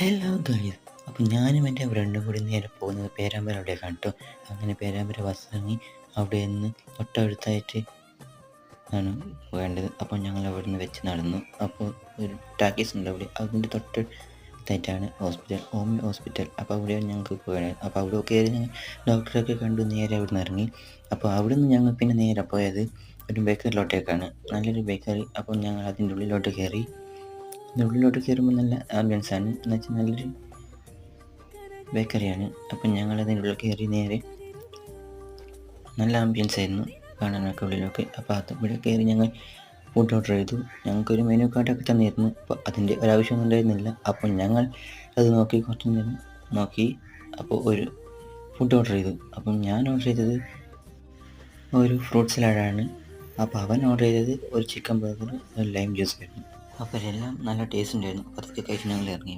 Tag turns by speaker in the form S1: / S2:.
S1: Hello guys. അപ്പം ഞാനും എൻ്റെ ഫ്രണ്ടും കൂടി നേരെ പോകുന്നത് പേരാമ്പ്ര അവിടേക്കാണ് കേട്ടോ. അങ്ങനെ പേരാമ്പ്ര ബസ് ഇറങ്ങി അവിടെ നിന്ന് തൊട്ടടുത്തായിട്ട് ആണ് വേണ്ടത്. അപ്പോൾ ഞങ്ങൾ അവിടെ നിന്ന് വെച്ച് നടന്നു. അപ്പോൾ ഒരു ടാക്കീസ് ഉണ്ട് അവിടെ, അതിൻ്റെ തൊട്ടടുത്തായിട്ടാണ് ഹോസ്പിറ്റൽ, ഹോമിയോ ഹോസ്പിറ്റൽ. അപ്പോൾ അവിടെയാണ് ഞങ്ങൾക്ക് പോയത്. അപ്പോൾ അവിടെ കയറി ഞങ്ങൾ ഡോക്ടറൊക്കെ കണ്ടു നേരെ അവിടെ നിന്ന് ഇറങ്ങി. അപ്പോൾ അവിടെ നിന്ന് ഞങ്ങൾ പിന്നെ നേരെ പോയത് ഒരു ബേക്കറിലോട്ടേക്കാണ്, നല്ലൊരു ബേക്കറി. അപ്പോൾ ഞങ്ങൾ അതിൻ്റെ ഉള്ളിലോട്ട് കയറി. ഉള്ളിലോട്ട് കയറുമ്പോൾ നല്ല ആംബിയൻസാണ്, എന്ന് വെച്ചാൽ നല്ലൊരു ബേക്കറിയാണ്. അപ്പം ഞങ്ങൾ അതിൻ്റെ ഉള്ളിൽ കയറി നേരെ നല്ല ആംബിയൻസ് ആയിരുന്നു കാണാനൊക്കെ ഉള്ളിലൊക്കെ. അപ്പോൾ അതിവിടെ കയറി ഞങ്ങൾ ഫുഡ് ഓർഡർ ചെയ്തു. ഞങ്ങൾക്കൊരു മെനു കാർഡൊക്കെ തന്നിരുന്നു. അപ്പോൾ അതിൻ്റെ ഒരാവശ്യമൊന്നും ഉണ്ടായിരുന്നില്ല. അപ്പോൾ ഞങ്ങൾ അത് നോക്കി കുറച്ച് നേരം നോക്കി അപ്പോൾ ഒരു ഫുഡ് ഓർഡർ ചെയ്തു. അപ്പം ഞാൻ ഓർഡർ ചെയ്തത് ഒരു ഫ്രൂട്ട് സലാഡാണ്. അപ്പോൾ അവൻ ഓർഡർ ചെയ്തത് ഒരു ചിക്കൻ ബർഗർ, ഒരു ലൈം ജ്യൂസ് ആയിരുന്നു. അപ്പോൾ എല്ലാം നല്ല ടേസ്റ്റ് ഉണ്ടായിരുന്നു. അപ്പോൾ അതൊക്കെ കഴിച്ച് ഞങ്ങൾ ഇറങ്ങി.